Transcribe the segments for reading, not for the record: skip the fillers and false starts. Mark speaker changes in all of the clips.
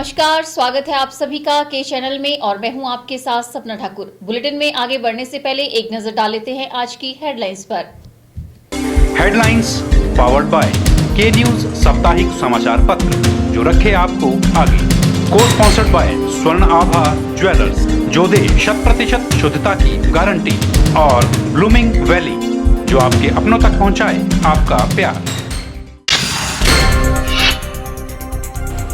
Speaker 1: नमस्कार, स्वागत है आप सभी का के चैनल में और मैं हूं आपके साथ सपना ठाकुर। बुलेटिन में आगे बढ़ने से पहले एक नजर डाल लेते हैं आज की हेडलाइंस पर।
Speaker 2: हेडलाइंस पावर्ड बाय के न्यूज साप्ताहिक समाचार पत्र, जो रखे आपको आगे। को स्पॉन्सर्ड बाय स्वर्ण आभा ज्वेलर्स, जो दे 100% शुद्धता की गारंटी, और ब्लूमिंग वैली, जो आपके अपनों तक पहुंचाए आपका प्यार।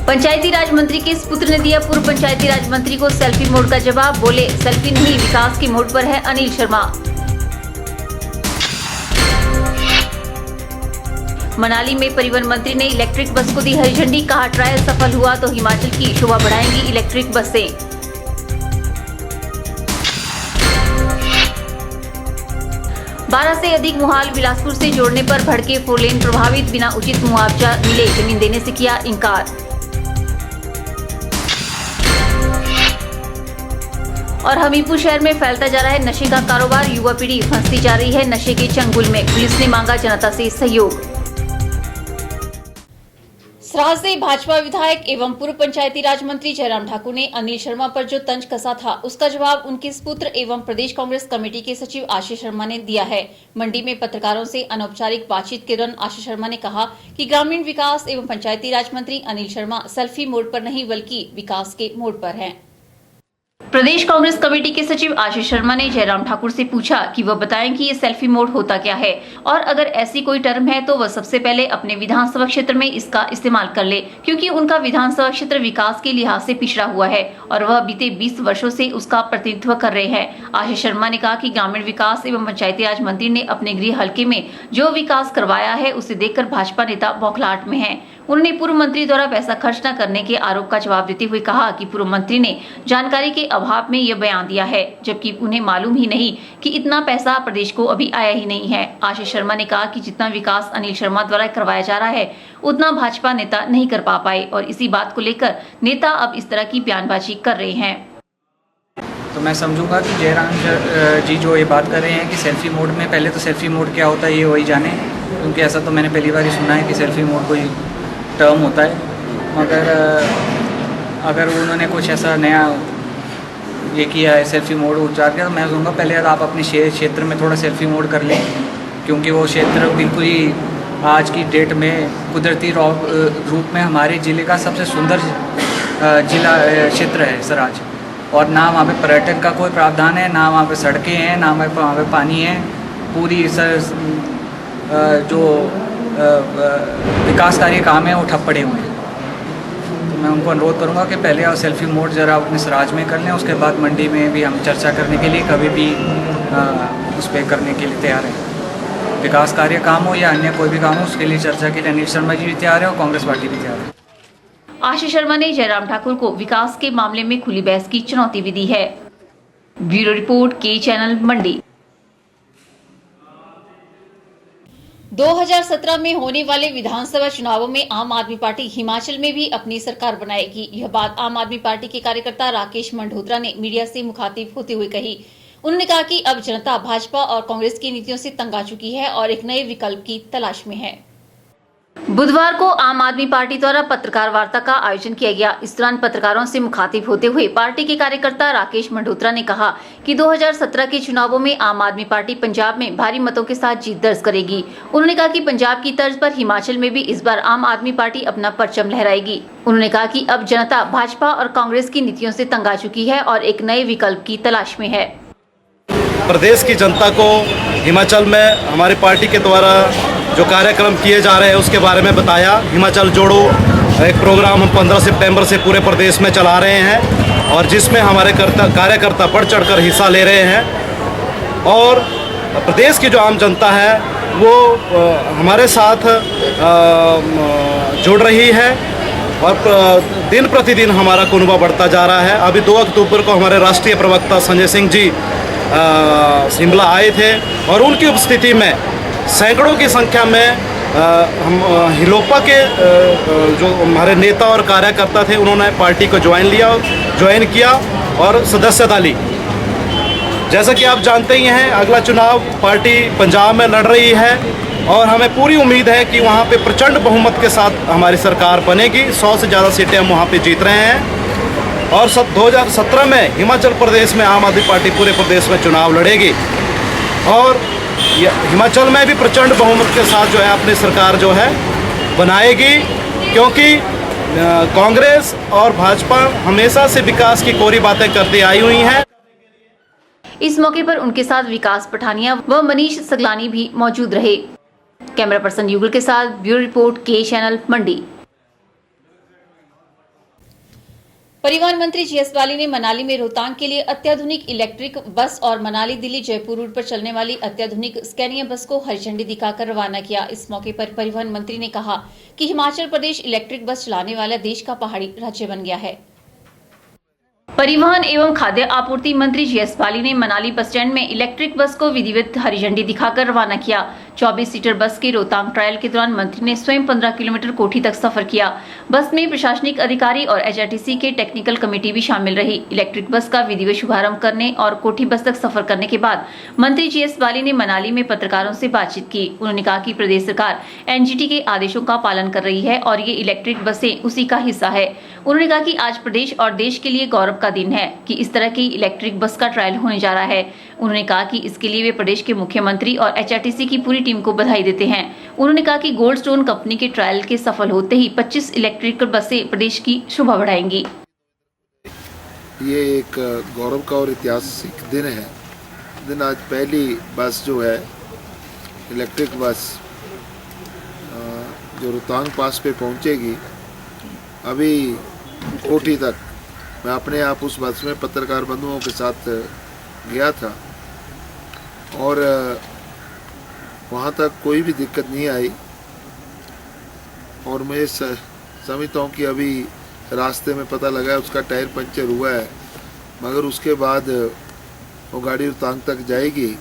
Speaker 1: पंचायती राज मंत्री के सुपुत्र ने दिया पूर्व पंचायती राज मंत्री को सेल्फी मोड का जवाब। बोले, सेल्फी नहीं, विकास की मोड पर है अनिल शर्मा। मनाली में परिवहन मंत्री ने इलेक्ट्रिक बस को दी हरी झंडी। कहा, ट्रायल सफल हुआ तो हिमाचल की शोभा बढ़ाएंगी इलेक्ट्रिक बसें। बारह से अधिक मुहाल बिलासपुर से जोड़ने पर भड़के 4 लेन प्रभावित, बिना उचित मुआवजा मिले जमीन देने से किया इंकार। और हमीरपुर शहर में फैलता जा रहा है नशे का कारोबार। युवा पीढ़ी फंसती जा रही है नशे के चंगुल में। पुलिस ने मांगा जनता से सहयोग। सराज से भाजपा विधायक एवं पूर्व पंचायती राज मंत्री जयराम ठाकुर ने अनिल शर्मा पर जो तंज कसा था, उसका जवाब उनके सुपुत्र एवं प्रदेश कांग्रेस कमेटी के सचिव आशीष शर्मा ने दिया है। मंडी में पत्रकारों से अनौपचारिक बातचीत के दौरान आशीष शर्मा ने कहा कि ग्रामीण विकास एवं पंचायती राज मंत्री अनिल शर्मा सेल्फी मोड पर नहीं बल्कि विकास के मोड पर हैं। प्रदेश कांग्रेस कमेटी के सचिव आशीष शर्मा ने जयराम ठाकुर से पूछा कि वह बताएं कि ये सेल्फी मोड होता क्या है, और अगर ऐसी कोई टर्म है तो वह सबसे पहले अपने विधानसभा क्षेत्र में इसका इस्तेमाल कर ले, क्योंकि उनका विधानसभा क्षेत्र विकास के लिहाज से पिछड़ा हुआ है और वह बीते 20 वर्षों से उसका प्रतिनिधित्व कर रहे हैं। आशीष शर्मा ने कहा कि ग्रामीण विकास एवं पंचायती राज मंत्री ने अपने गृह हलके में जो विकास करवाया है, उसे देखकर भाजपा नेता बौखलाहट में है। उन्होंने पूर्व मंत्री द्वारा पैसा खर्च न करने के आरोप का जवाब देते हुए कहा कि पूर्व मंत्री ने जानकारी के अभाव में यह बयान दिया है, जबकि उन्हें मालूम ही नहीं कि इतना पैसा प्रदेश को अभी आया ही नहीं है। आशीष शर्मा ने कहा कि जितना विकास अनिल शर्मा द्वारा करवाया जा रहा है, उतना भाजपा नेता नहीं कर पा पाए और इसी बात को लेकर नेता अब इस तरह की बयानबाजी कर रहे हैं।
Speaker 3: तो मैं समझूंगा कि जयराम जी जो ये बात कर रहे हैं कि सेल्फी मोड में, पहले तो सेल्फी मोड क्या होता है ये वही जाने, क्योंकि ऐसा तो मैंने पहली बार ही सुना है कि सेल्फी मोड कोई टर्म होता है। मगर अगर उन्होंने कुछ ऐसा नया ये किया है, सेल्फी मोड उच्चार किया, तो मैं कहूँगा पहले आप अपने क्षेत्र में थोड़ा सेल्फी मोड कर लें, क्योंकि वो क्षेत्र बिल्कुल ही आज की डेट में कुदरती रूप में हमारे ज़िले का सबसे सुंदर जिला क्षेत्र है सराज। और ना वहाँ पे पर्यटन का कोई प्रावधान है, ना वहाँ पे सड़कें हैं, ना वहाँ पे पानी है। पूरी जो विकास कार्य काम है वो ठप पड़े हुए हैं। तो मैं उनको अनुरोध करूंगा कि पहले आप सेल्फी मोड ज़रा अपने सराज में कर लें, उसके बाद मंडी में भी हम चर्चा करने के लिए कभी भी उस पर करने के लिए तैयार हैं। विकास कार्य काम हो या अन्य कोई भी काम हो, उसके लिए चर्चा के लिए अनिल शर्मा जी भी तैयार है और कांग्रेस पार्टी भी तैयार है।
Speaker 1: आशीष शर्मा ने जयराम ठाकुर को विकास के मामले में खुली बहस की चुनौती भी दी है। ब्यूरो रिपोर्ट, के चैनल, मंडी। 2017 में होने वाले विधानसभा चुनावों में आम आदमी पार्टी हिमाचल में भी अपनी सरकार बनाएगी। यह बात आम आदमी पार्टी के कार्यकर्ता राकेश मंडोत्रा ने मीडिया से मुखातिब होते हुए कही। उन्होंने कहा कि अब जनता भाजपा और कांग्रेस की नीतियों से तंग आ चुकी है और एक नए विकल्प की तलाश में है। बुधवार को आम आदमी पार्टी द्वारा पत्रकार वार्ता का आयोजन किया गया। इस दौरान पत्रकारों से मुखातिब होते हुए पार्टी के कार्यकर्ता राकेश मंडोत्रा ने कहा कि 2017 के चुनावों में आम आदमी पार्टी पंजाब में भारी मतों के साथ जीत दर्ज करेगी। उन्होंने कहा कि पंजाब की तर्ज पर हिमाचल में भी इस बार आम आदमी पार्टी अपना परचम लहराएगी। उन्होंने कहा कि अब जनता भाजपा और कांग्रेस की नीतियों से तंग आ चुकी है और एक नए विकल्प की तलाश में है।
Speaker 4: प्रदेश की जनता को हिमाचल में हमारी पार्टी के द्वारा जो कार्यक्रम किए जा रहे हैं उसके बारे में बताया। हिमाचल जोड़ो एक प्रोग्राम हम 15 सितंबर से पूरे प्रदेश में चला रहे हैं और जिसमें हमारे कार्यकर्ता बढ़ चढ़कर हिस्सा ले रहे हैं और प्रदेश की जो आम जनता है वो हमारे साथ जुड़ रही है और दिन प्रतिदिन हमारा कुनबा बढ़ता जा रहा है। अभी 2 अक्टूबर को हमारे राष्ट्रीय प्रवक्ता संजय सिंह जी शिमला आए थे और उनकी उपस्थिति में सैकड़ों की संख्या में हम हिलोपा के जो हमारे नेता और कार्यकर्ता थे उन्होंने पार्टी को ज्वाइन किया और सदस्यता ली। जैसा कि आप जानते ही हैं, अगला चुनाव पार्टी पंजाब में लड़ रही है और हमें पूरी उम्मीद है कि वहाँ पे प्रचंड बहुमत के साथ हमारी सरकार बनेगी। 100 से ज़्यादा सीटें हम वहाँ पे जीत रहे हैं और 2017 में हिमाचल प्रदेश में आम आदमी पार्टी पूरे प्रदेश में चुनाव लड़ेगी और हिमाचल में भी प्रचंड बहुमत के साथ जो है अपनी सरकार जो है बनाएगी, क्योंकि कांग्रेस और भाजपा हमेशा से विकास की कोरी बातें करती आई हुई हैं।
Speaker 1: इस मौके पर उनके साथ विकास पठानिया व मनीष सगलानी भी मौजूद रहे। कैमरा पर्सन युगल के साथ ब्यूरो रिपोर्ट के चैनल मंडी। परिवहन मंत्री जीएस बाली ने मनाली में रोहतांग के लिए अत्याधुनिक इलेक्ट्रिक बस और मनाली दिल्ली जयपुर रूट पर चलने वाली अत्याधुनिक स्कैनिया बस को हरी झंडी दिखाकर रवाना किया। इस मौके पर परिवहन मंत्री ने कहा कि हिमाचल प्रदेश इलेक्ट्रिक बस चलाने वाला देश का पहाड़ी राज्य बन गया है। परिवहन एवं खाद्य आपूर्ति मंत्री जीएस बाली ने मनाली बस स्टैंड में इलेक्ट्रिक बस को विधिवत हरी झंडी दिखाकर रवाना किया। 24 सीटर बस के रोहतांग ट्रायल के दौरान मंत्री ने स्वयं 15 किलोमीटर कोठी तक सफर किया। बस में प्रशासनिक अधिकारी और एचआरटीसी के टेक्निकल कमेटी भी शामिल रही। इलेक्ट्रिक बस का विधिवत शुभारंभ करने और कोठी बस तक सफर करने के बाद मंत्री जीएस बाली ने मनाली में पत्रकारों से बातचीत की। उन्होंने कहा कि प्रदेश सरकार एनजीटी के आदेशों का पालन कर रही है और ये इलेक्ट्रिक बसें उसी का हिस्सा है। उन्होंने कहा कि आज प्रदेश और देश के लिए गौरव का दिन है कि इस तरह की इलेक्ट्रिक बस का ट्रायल होने जा रहा है। उन्होंने कहा कि इसके लिए वे प्रदेश के मुख्यमंत्री और एचआरटीसी की पूरी टीम को बधाई देते हैं। उन्होंने कहा कि गोल्ड स्टोन कंपनी के ट्रायल के सफल होते ही 25 इलेक्ट्रिक बसें प्रदेश की शोभा बढ़ाएंगी।
Speaker 5: ये एक गौरव का और ऐतिहासिक दिन है। दिन आज पहली बस जो है इलेक्ट्रिक बस जो रोहतांग पास पे पहुंचेगी। अभी कोठी तक मैं अपने आप उस बस में पत्रकार बंधुओं के साथ गया था और वहाँ तक कोई भी दिक्कत नहीं आई और मैं समझता हूँ कि अभी रास्ते में पता लगा है उसका टायर पंचर हुआ है, मगर उसके बाद वो गाड़ी रोहतांग तक जाएगी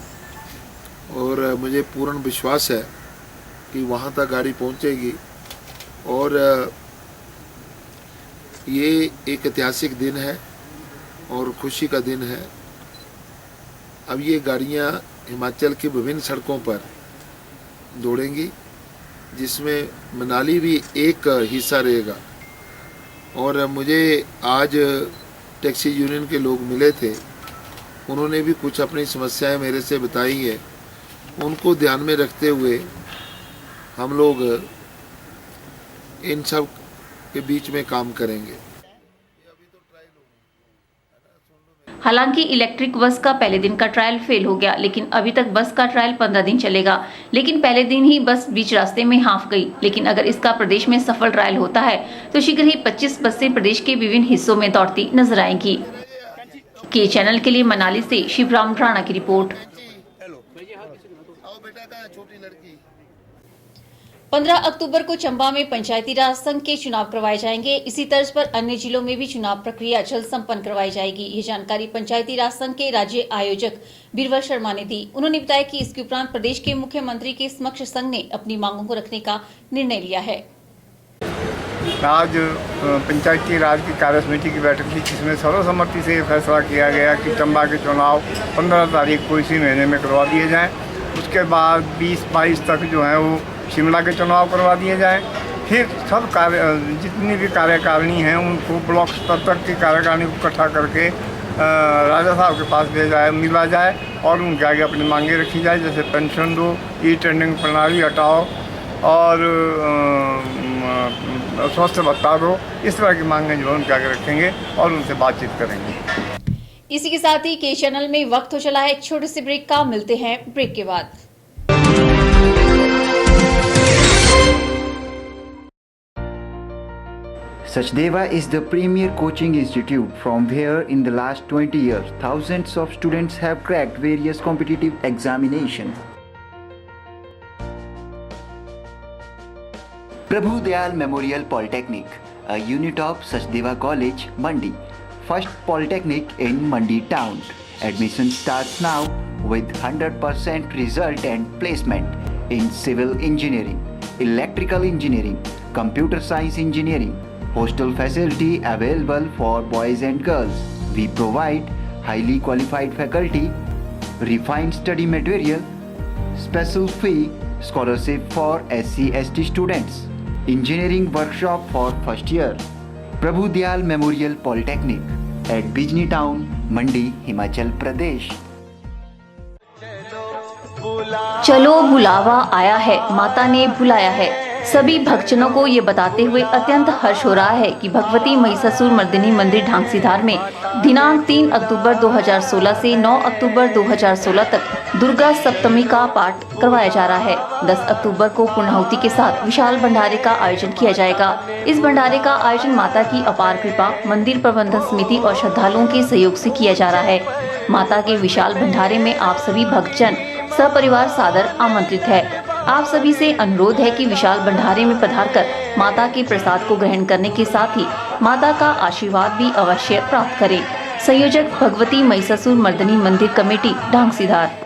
Speaker 5: और मुझे पूर्ण विश्वास है कि वहाँ तक गाड़ी पहुँचेगी। और ये एक ऐतिहासिक दिन है और खुशी का दिन है। अब ये गाड़ियाँ हिमाचल की विभिन्न सड़कों पर दौड़ेंगी, जिसमें मनाली भी एक हिस्सा रहेगा। और मुझे आज टैक्सी यूनियन के लोग मिले थे, उन्होंने भी कुछ अपनी समस्याएं मेरे से बताई है। उनको ध्यान में रखते हुए हम लोग इन सब के बीच में काम करेंगे।
Speaker 1: हालांकि इलेक्ट्रिक बस का पहले दिन का ट्रायल फेल हो गया, लेकिन अभी तक बस का ट्रायल 15 दिन चलेगा। लेकिन पहले दिन ही बस बीच रास्ते में हाफ गई। लेकिन अगर इसका प्रदेश में सफल ट्रायल होता है तो शीघ्र ही 25 बसें प्रदेश के विभिन्न हिस्सों में दौड़ती नजर आएंगी। के चैनल के लिए मनाली से शिवराम राणा की रिपोर्ट। 15 अक्टूबर को चंबा में पंचायती राज संघ के चुनाव करवाए जाएंगे। इसी तर्ज पर अन्य जिलों में भी चुनाव प्रक्रिया जल्द संपन्न करवाई जाएगी। ये जानकारी पंचायती राज संघ के राज्य आयोजक बीरबल शर्मा ने दी। उन्होंने बताया कि इसके उपरांत प्रदेश के मुख्यमंत्री के समक्ष संघ ने अपनी मांगों को रखने का निर्णय लिया है।
Speaker 6: आज पंचायती राज की कार्य समिति की बैठक थी, जिसमें सर्वसम्मति से फैसला किया गया कि चंबा के चुनाव 15 तारीख को इसी महीने में करवा दिए जाएं। उसके बाद 20-22 तक जो है वो शिमला के चुनाव करवा दिए जाएं। फिर सब जितनी भी कार्यकारिणी हैं उनको ब्लॉक स्तर तक की कार्यकारिणी को इकट्ठा करके राजा साहब के पास मिला जाए और उनके आगे अपनी मांगें रखी जाए, जैसे पेंशन दो, ई टेंडरिंग प्रणाली हटाओ और स्वास्थ्य भत्ता दो। इस तरह की मांगें जो है उनके आगे रखेंगे और उनसे बातचीत करेंगे।
Speaker 1: इसी के साथ ही के चैनल में वक्त हो चला है एक छोटे से ब्रेक का। मिलते हैं ब्रेक के बाद।
Speaker 7: Sachdeva is the premier coaching institute from where in the last 20 years thousands of students have cracked various competitive examinations. Prabhu Dayal Memorial Polytechnic, a unit of Sachdeva College, Mandi, first polytechnic in Mandi town. Admission starts now with 100% result and placement in civil engineering, electrical engineering, computer science engineering. Hostel facility available for boys and girls. We provide highly qualified faculty, refined study material, special fee, scholarship for SC/ST students, engineering workshop for first year, Prabhu Dayal Memorial Polytechnic at Bijni Town, Mandi, Himachal Pradesh.
Speaker 1: चलो बुलावा आया है, माता ने बुलाया है। सभी भक्तजनों को ये बताते हुए अत्यंत हर्ष हो रहा है कि भगवती महिषासुर मर्दिनी मंदिर ढांगसीधार में दिनांक 3 अक्टूबर 2016 से 9 अक्टूबर 2016 तक दुर्गा सप्तमी का पाठ करवाया जा रहा है। 10 अक्टूबर को पूर्णाहुति के साथ विशाल भंडारे का आयोजन किया जाएगा। इस भंडारे का आयोजन माता की अपार कृपा, मंदिर प्रबंधन समिति और श्रद्धालुओं के सहयोग से किया जा रहा है। माता के विशाल भंडारे में आप सभी भक्तजन सपरिवार सादर आमंत्रित है। आप सभी से अनुरोध है कि विशाल भंडारे में पधारकर माता के प्रसाद को ग्रहण करने के साथ ही माता का आशीर्वाद भी अवश्य प्राप्त करें। संयोजक भगवती महिषासुर मर्दिनी मंदिर कमेटी ढांगसीधार।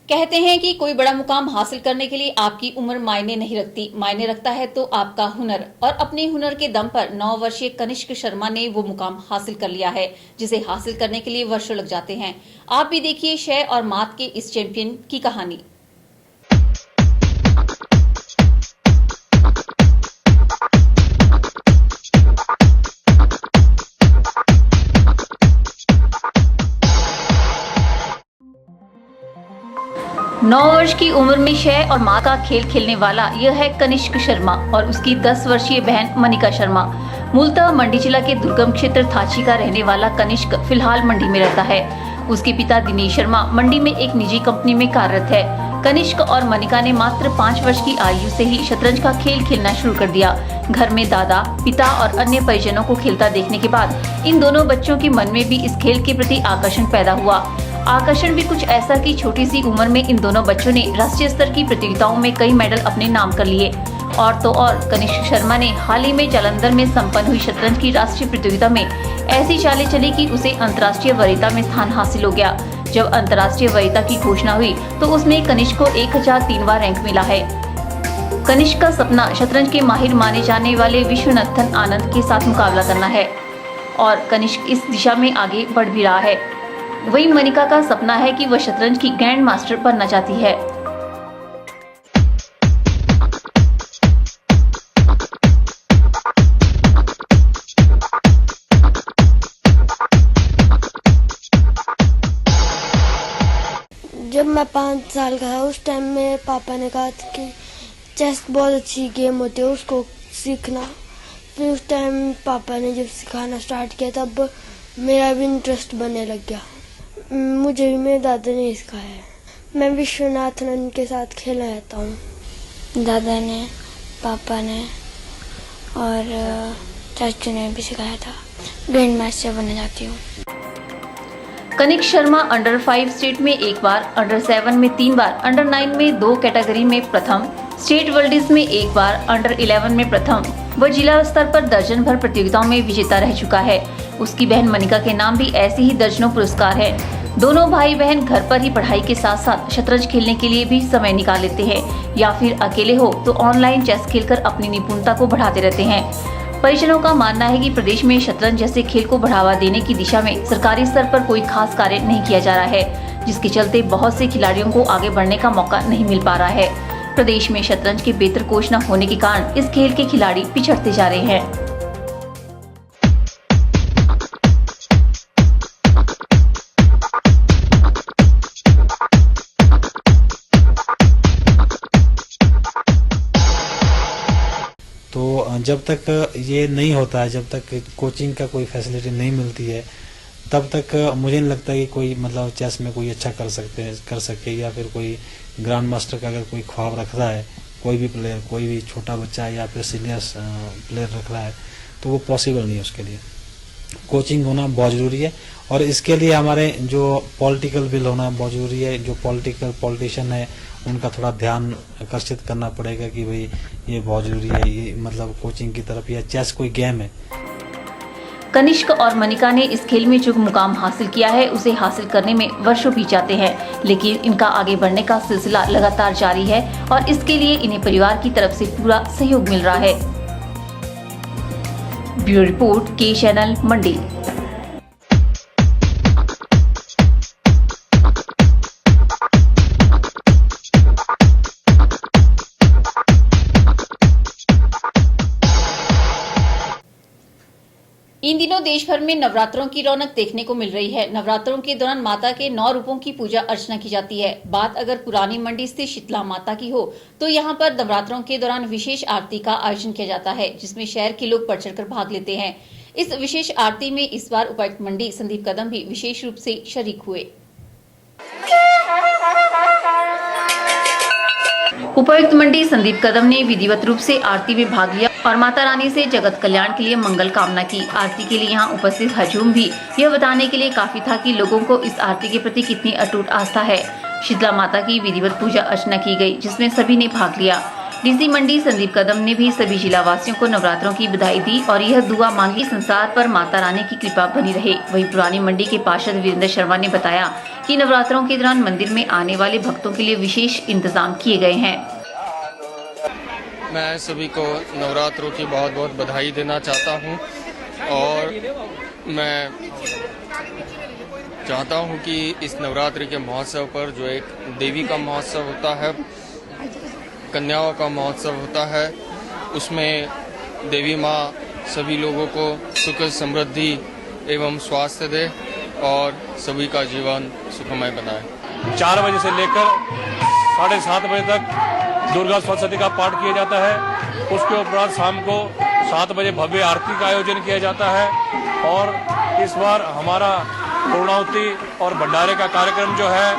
Speaker 1: कहते हैं कि कोई बड़ा मुकाम हासिल करने के लिए आपकी उम्र मायने नहीं रखती, मायने रखता है तो आपका हुनर। और अपने हुनर के दम पर 9 वर्षीय कनिष्क शर्मा ने वो मुकाम हासिल कर लिया है जिसे हासिल करने के लिए वर्षों लग जाते हैं। आप भी देखिए शय और मात के इस चैंपियन की कहानी। नौ वर्ष की उम्र में शय और मां का खेल खेलने वाला यह है कनिष्क शर्मा और उसकी 10 वर्षीय बहन मनिका शर्मा। मूलतः मंडी जिला के दुर्गम क्षेत्र थाची का रहने वाला कनिष्क फिलहाल मंडी में रहता है। उसके पिता दिनेश शर्मा मंडी में एक निजी कंपनी में कार्यरत है। कनिष्क और मनिका ने मात्र 5 वर्ष की आयु से ही शतरंज का खेल खेलना शुरू कर दिया। घर में दादा, पिता और अन्य परिजनों को खेलता देखने के बाद इन दोनों बच्चों के मन में भी इस खेल के प्रति आकर्षण पैदा हुआ। आकर्षण भी कुछ ऐसा कि छोटी सी उम्र में इन दोनों बच्चों ने राष्ट्रीय स्तर की प्रतियोगिताओं में कई मेडल अपने नाम कर लिए। और तो और कनिष्क शर्मा ने हाल ही में जालंधर में संपन्न हुई शतरंज की राष्ट्रीय प्रतियोगिता में ऐसी चालें चली कि उसे अंतर्राष्ट्रीय वरीयता में स्थान हासिल हो गया। जब अंतर्राष्ट्रीय वरीयता की घोषणा हुई तो उसमें कनिष्क को 1003वां रैंक मिला है। कनिष्क का सपना शतरंज के माहिर माने जाने वाले विश्वनाथन आनंद के साथ मुकाबला करना है और कनिष्क इस दिशा में आगे बढ़ भी रहा है। वहीं मनिका का सपना है कि वह शतरंज की ग्रैंड मास्टर बनना चाहती है।
Speaker 8: जब मैं 5 साल का था उस टाइम में पापा ने कहा था कि चेस बहुत अच्छी गेम होती है, उसको सीखना। फिर उस टाइम पापा ने जब सिखाना स्टार्ट किया तब मेरा भी इंटरेस्ट बनने लग गया। मुझे भी मेरे दादा ने सिखाया है। मैं विश्वनाथन के साथ खेलना रहता हूँ। दादा ने, पापा ने और चाचू ने भी सिखाया था। ग्रैंड मास्टर बनना चाहती हूँ।
Speaker 1: कनिष्क शर्मा अंडर 5 स्टेट में 1 बार, अंडर 7 में 3 बार, अंडर 9 में 2 कैटेगरी में प्रथम, स्टेट वर्ल्ड्स में 1 बार, अंडर 11 में प्रथम। वह जिला स्तर पर दर्जन भर प्रतियोगिताओं में विजेता रह चुका है। उसकी बहन मनिका के नाम भी ऐसे ही दर्जनों पुरस्कार हैं। दोनों भाई बहन घर पर ही पढ़ाई के साथ साथ शतरंज खेलने के लिए भी समय निकाल लेते हैं या फिर अकेले हो तो ऑनलाइन चेस खेलकर अपनी निपुणता को बढ़ाते रहते हैं। परिजनों का मानना है कि प्रदेश में शतरंज जैसे खेल को बढ़ावा देने की दिशा में सरकारी स्तर पर कोई खास कार्य नहीं किया जा रहा है, जिसके चलते बहुत से खिलाड़ियों को आगे बढ़ने का मौका नहीं मिल पा रहा है। प्रदेश में शतरंज के बेहतर कोच न होने के कारण इस खेल के खिलाड़ी पिछड़ते जा रहे हैं।
Speaker 9: तो जब तक ये नहीं होता है, जब तक कोचिंग का कोई फैसिलिटी नहीं मिलती है, तब तक मुझे नहीं लगता कि कोई मतलब चेस में कोई अच्छा कर सके या फिर कोई ग्रैंड मास्टर का अगर कोई ख्वाब रख रहा है, कोई भी प्लेयर, कोई भी छोटा बच्चा है या फिर सीनियर प्लेयर रख रहा है, तो वो पॉसिबल नहीं है। उसके लिए कोचिंग होना बहुत ज़रूरी है और इसके लिए हमारे जो पॉलिटिकल विल होना बहुत ज़रूरी है। जो पॉलिटिशियन है उनका थोड़ा ध्यान आकर्षित करना पड़ेगा कि भाई ये बहुत ज़रूरी है, ये मतलब कोचिंग की तरफ, या चेस कोई गेम है।
Speaker 1: कनिष्क और मनिका ने इस खेल में जो मुकाम हासिल किया है उसे हासिल करने में वर्षों बीत जाते हैं, लेकिन इनका आगे बढ़ने का सिलसिला लगातार जारी है और इसके लिए इन्हें परिवार की तरफ से पूरा सहयोग मिल रहा है। ब्यूरो रिपोर्ट, के चैनल, मंडी। इन दिनों देश भर में नवरात्रों की रौनक देखने को मिल रही है। नवरात्रों के दौरान माता के 9 रूपों की पूजा अर्चना की जाती है। बात अगर पुरानी मंडी स्थित शीतला माता की हो तो यहाँ पर नवरात्रों के दौरान विशेष आरती का आयोजन किया जाता है, जिसमें शहर के लोग बढ़ चढ़कर भाग लेते हैं। इस विशेष आरती में इस बार उपायुक्त मंडी संदीप कदम भी विशेष रूप से शरीक हुए। उपायुक्त मंडी संदीप कदम ने विधिवत रूप से आरती में भाग लिया और माता रानी से जगत कल्याण के लिए मंगल कामना की। आरती के लिए यहाँ उपस्थित हजूम भी यह बताने के लिए काफी था कि लोगों को इस आरती के प्रति कितनी अटूट आस्था है। शीतला माता की विधिवत पूजा अर्चना की गई, जिसमें सभी ने भाग लिया। डीसी मंडी संदीप कदम ने भी सभी जिलावासियों को नवरात्रों की बधाई दी और यह दुआ मांगी संसार पर माता रानी की कृपा बनी रहे। वहीं पुरानी मंडी के पार्षद वीरेंद्र शर्मा ने बताया कि नवरात्रों के दौरान मंदिर में आने वाले भक्तों के लिए विशेष इंतजाम किए गए हैं।
Speaker 10: मैं सभी को नवरात्रों की बहुत बहुत बधाई देना चाहता हूं और मैं चाहता हूं कि इस नवरात्रि के महोत्सव पर जो एक देवी का महोत्सव होता है, कन्याओं का महोत्सव होता है, उसमें देवी माँ सभी लोगों को सुख समृद्धि एवं स्वास्थ्य दे और सभी का जीवन सुखमय बनाए।
Speaker 11: 4 बजे से लेकर 7:30 बजे तक दुर्गा सप्तशती का पाठ किया जाता है। उसके उपरांत शाम को 7 बजे भव्य आरती का आयोजन किया जाता है और इस बार हमारा पूर्णाहुति और भंडारे का कार्यक्रम जो है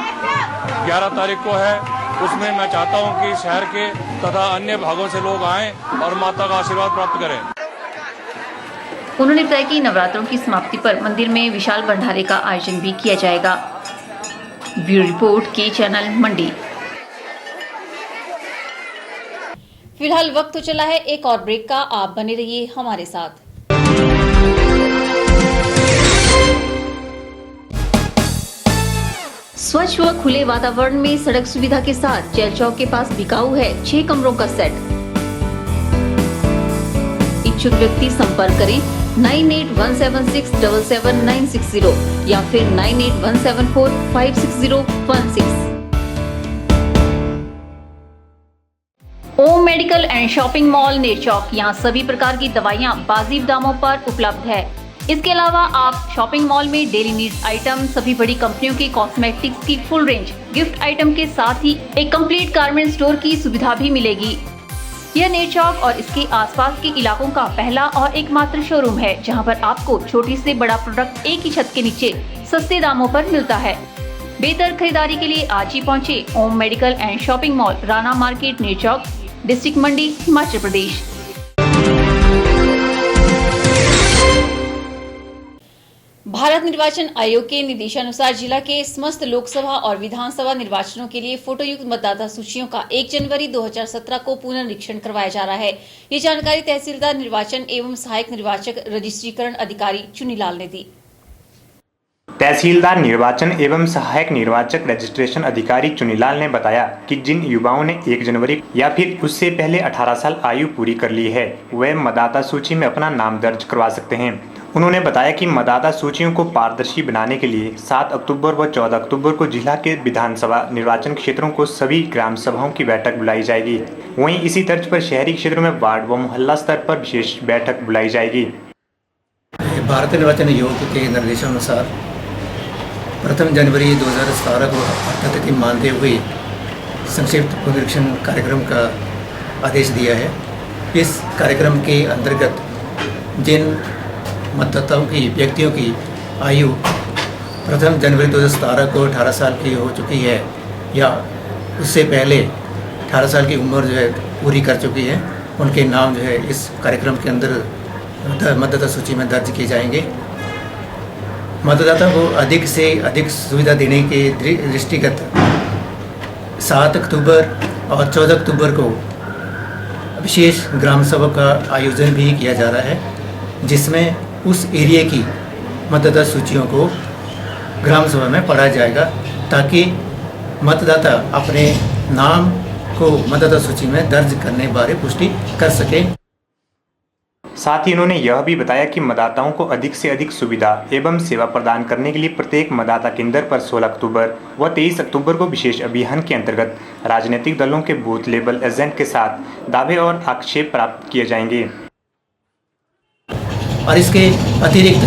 Speaker 11: 11 तारीख को है। उसमें मैं चाहता हूं कि शहर के तथा अन्य भागों से लोग आएं और माता का आशीर्वाद प्राप्त करें।
Speaker 1: उन्होंने बताया कि नवरात्रों की समाप्ति पर मंदिर में विशाल भंडारे का आयोजन भी किया जाएगा। ब्यूरो रिपोर्ट के चैनल मंडी। फिलहाल वक्त तो चला है एक और ब्रेक का, आप बने रहिए हमारे साथ। स्वच्छ व खुले वातावरण में सड़क सुविधा के साथ जेल चौक के पास बिकाऊ है 6 कमरों का सेट। इच्छुक व्यक्ति संपर्क करें 9817677960 या फिर 9817456016। Om medical and shopping mall Nerchowk, यहाँ सभी प्रकार की दवाइयाँ वाजिब दामों पर उपलब्ध है। इसके अलावा आप शॉपिंग मॉल में डेली नीड्स आइटम, सभी बड़ी कंपनियों की कॉस्मेटिक्स की फुल रेंज, गिफ्ट आइटम के साथ ही एक कंप्लीट गारमेंट स्टोर की सुविधा भी मिलेगी। यह नेरचौक और इसके आसपास के इलाकों का पहला और एकमात्र शोरूम है, जहां पर आपको छोटी से बड़ा प्रोडक्ट एक ही छत के नीचे सस्ते दामों पर मिलता है। बेहतर खरीदारी के लिए आज ही पहुँचे Om medical and shopping mall, Rana market, Nerchowk, district Mandi, Himachal Pradesh. Bharat निर्वाचन आयोग के निर्देशानुसार जिला के समस्त लोकसभा और विधानसभा निर्वाचनों के लिए फोटोयुक्त मतदाता सूचियों का 1 जनवरी 2017 को पुनरीक्षण करवाया जा रहा है। ये जानकारी तहसीलदार निर्वाचन एवं सहायक निर्वाचक रजिस्ट्रीकरण अधिकारी चुनीलाल ने दी।
Speaker 12: तहसीलदार निर्वाचन एवं सहायक निर्वाचक रजिस्ट्रेशन अधिकारी चुनीलाल ने बताया कि जिन युवाओं ने 1 जनवरी या फिर उससे पहले 18 साल आयु पूरी कर ली है, वे मतदाता सूची में अपना नाम दर्ज करवा सकते हैं। उन्होंने बताया कि मतदाता सूचियों को पारदर्शी बनाने के लिए 7 अक्टूबर व 14 अक्टूबर को जिला के विधानसभा निर्वाचन क्षेत्रों को सभी ग्राम सभाओं की बैठक बुलाई जाएगी। वहीं इसी तर्ज पर शहरी क्षेत्रों में वार्ड व मोहल्ला स्तर पर विशेष बैठक बुलाई जाएगी।
Speaker 13: भारत निर्वाचन आयोग के निर्देशानुसार 1 जनवरी 2017 को अर्थात की मानते हुए संक्षिप्त पुनरीक्षण कार्यक्रम का आदेश दिया है। इस कार्यक्रम के अंतर्गत जिन मतदाताओं की व्यक्तियों की आयु 1 जनवरी 2017 को 18 साल की हो चुकी है या उससे पहले 18 साल की उम्र जो है पूरी कर चुकी है, उनके नाम जो है इस कार्यक्रम के अंदर मतदाता सूची में दर्ज किए जाएंगे। मतदाता को अधिक से अधिक सुविधा देने के दृष्टिगत 7 अक्टूबर और 14 अक्टूबर को विशेष ग्राम सभा का आयोजन भी किया जा रहा है, जिसमें उस एरिया की मतदाता सूचियों को ग्राम सभा में पढ़ा जाएगा ताकि मतदाता अपने नाम को मतदाता सूची में दर्ज करने बारे पुष्टि कर सके।
Speaker 12: साथ ही उन्होंने यह भी बताया कि मतदाताओं को अधिक से अधिक सुविधा एवं सेवा प्रदान करने के लिए प्रत्येक मतदाता केंद्र पर 16 अक्टूबर व 23 अक्टूबर को विशेष अभियान के अंतर्गत राजनीतिक दलों के बूथ लेवल एजेंट के साथ दावे और आक्षेप प्राप्त किए जाएंगे।
Speaker 13: और इसके अतिरिक्त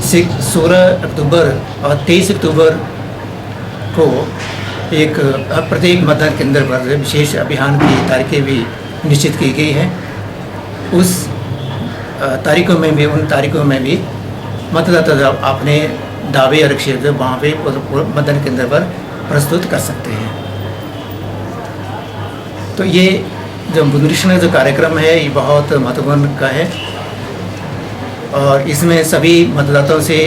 Speaker 13: 16 अक्टूबर और 23 अक्टूबर को एक प्रत्येक मतदान केंद्र पर विशेष अभियान की तारीखें भी निश्चित की गई हैं। उस तारीखों में भी उन तारीखों में भी मतदाता अपने दावे और क्षेत्र वहाँ पे मतदान केंद्र पर प्रस्तुत कर सकते हैं। तो ये जो पुनरीक्षण जो कार्यक्रम है ये बहुत महत्वपूर्ण का है और इसमें सभी मतदाताओं से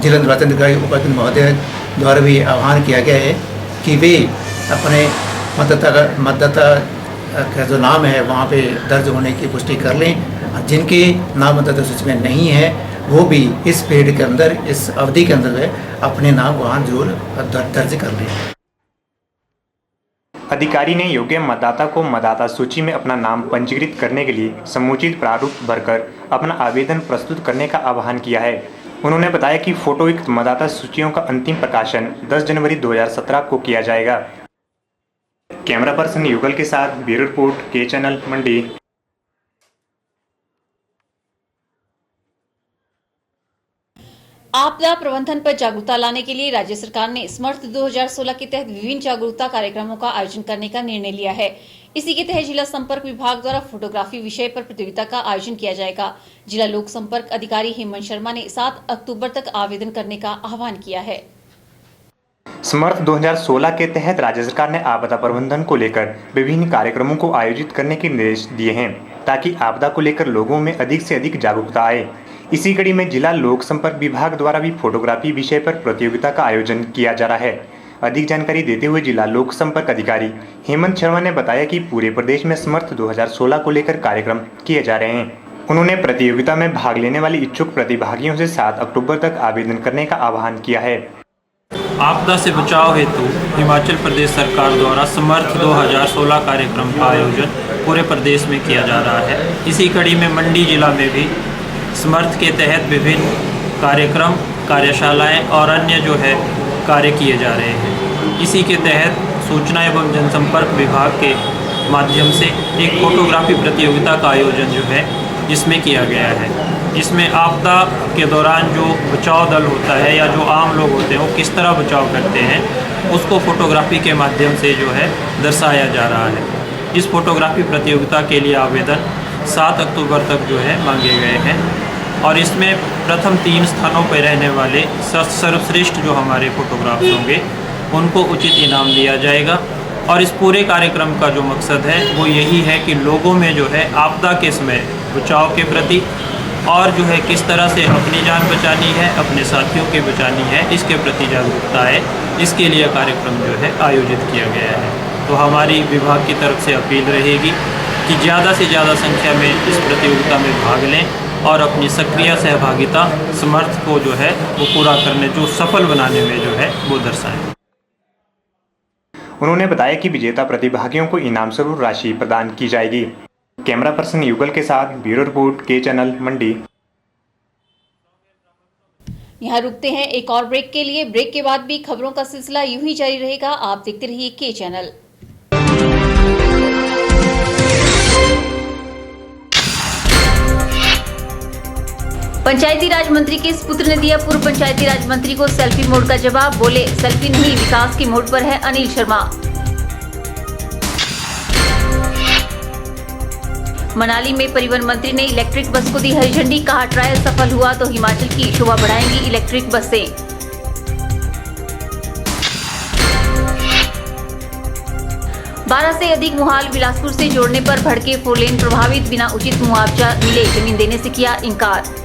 Speaker 13: जिला निर्वाचन अधिकारी उपायुक्त महोदय द्वारा भी आह्वान किया गया है कि वे अपने मतदाता का जो नाम है वहाँ पे दर्ज होने की पुष्टि कर लें। जिनके नाम मतदाता सूची में नहीं है वो भी इस पीरियड के अंदर, इस अवधि के अंदर अपने नाम वहाँ जरूर दर्ज कर लें।
Speaker 12: अधिकारी ने योग्य मतदाता को मतदाता सूची में अपना नाम पंजीकृत करने के लिए समुचित प्रारूप भरकर अपना आवेदन प्रस्तुत करने का आह्वान किया है। उन्होंने बताया कि फोटोयुक्त मतदाता सूचियों का अंतिम प्रकाशन 10 जनवरी 2017 को किया जाएगा। कैमरा पर्सन युगल के साथ ब्यूरो रिपोर्ट के चैनल मंडी।
Speaker 1: आपदा प्रबंधन पर जागरूकता लाने के लिए राज्य सरकार ने समर्थ 2016 के तहत विभिन्न जागरूकता कार्यक्रमों का आयोजन करने का निर्णय लिया है। इसी के तहत जिला संपर्क विभाग द्वारा फोटोग्राफी विषय पर प्रतियोगिता का आयोजन किया जाएगा। जिला लोक संपर्क अधिकारी हेमंत शर्मा ने 7 अक्टूबर तक आवेदन करने का आह्वान किया है।
Speaker 12: समर्थ 2016 के तहत राज्य सरकार ने आपदा प्रबंधन को लेकर विभिन्न कार्यक्रमों को आयोजित करने के निर्देश दिए हैं ताकि आपदा को लेकर लोगों में अधिक से अधिक जागरूकता आए। इसी कड़ी में जिला लोक संपर्क विभाग द्वारा भी फोटोग्राफी विषय पर प्रतियोगिता का आयोजन किया जा रहा है। अधिक जानकारी देते हुए जिला लोक संपर्क अधिकारी हेमंत शर्मा ने बताया कि पूरे प्रदेश में समर्थ 2016 को लेकर कार्यक्रम किए जा रहे हैं। उन्होंने प्रतियोगिता में भाग लेने वाले इच्छुक प्रतिभागियों से 7 अक्टूबर तक आवेदन करने का आह्वान किया है।
Speaker 14: आपदा से बचाव हेतु हिमाचल प्रदेश सरकार द्वारा समर्थ 2016 कार्यक्रम का आयोजन पूरे प्रदेश में किया जा रहा है। इसी कड़ी में मंडी जिला में भी समर्थ के तहत विभिन्न कार्यक्रम, कार्यशालाएं और अन्य जो है कार्य किए जा रहे हैं। इसी के तहत सूचना एवं जनसंपर्क विभाग के माध्यम से एक फोटोग्राफी प्रतियोगिता का आयोजन जो है इसमें किया गया है, जिसमें आपदा के दौरान जो बचाव दल होता है या जो आम लोग होते हैं वो किस तरह बचाव करते हैं उसको फोटोग्राफी के माध्यम से जो है दर्शाया जा रहा है। इस फोटोग्राफी प्रतियोगिता के लिए आवेदन 7 अक्टूबर तक जो है मांगे गए हैं और इसमें प्रथम 3 स्थानों पर रहने वाले सर्वश्रेष्ठ जो हमारे फोटोग्राफ्स होंगे उनको उचित इनाम दिया जाएगा। और इस पूरे कार्यक्रम का जो मकसद है वो यही है कि लोगों में जो है आपदा के समय बचाव के प्रति और जो है किस तरह से अपनी जान बचानी है, अपने साथियों की बचानी है, इसके प्रति जागरूकता है। इसके लिए कार्यक्रम जो है आयोजित किया गया है। तो हमारी विभाग की तरफ से अपील रहेगी कि ज़्यादा से ज़्यादा संख्या में इस प्रतियोगिता में भाग लें और अपनी सक्रिय सहभागिता समर्थ को जो है वो पूरा करने, जो सफल बनाने में जो है वो दर्शाएं।
Speaker 12: उन्होंने बताया कि विजेता प्रतिभागियों को इनाम स्वरूप राशि प्रदान की जाएगी। कैमरा पर्सन युगल के साथ ब्यूरो रिपोर्ट के चैनल मंडी।
Speaker 1: यहाँ रुकते हैं एक और ब्रेक के लिए। ब्रेक के बाद भी खबरों का सिलसिला यूं ही जारी रहेगा। आप देखते रहिए के चैनल। पंचायती राज मंत्री के सुपुत्र ने दिया पूर्व पंचायती राज मंत्री को सेल्फी मोड का जवाब। बोले, सेल्फी नहीं, विकास के मोड पर है अनिल शर्मा। मनाली में परिवहन मंत्री ने इलेक्ट्रिक बस को दी हरी झंडी। कहा, ट्रायल सफल हुआ तो हिमाचल की शोभा बढ़ाएंगी इलेक्ट्रिक बसें। 12 से अधिक मुहाल बिलासपुर से जोड़ने पर भड़के 4 लेन प्रभावित, बिना उचित मुआवजा मिले जमीन देने से किया इनकार।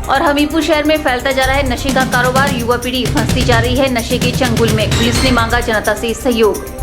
Speaker 1: और हमीरपुर शहर में फैलता जा रहा है नशे का कारोबार। युवा पीढ़ी फंसती जा रही है नशे के चंगुल में। पुलिस ने मांगा जनता से सहयोग।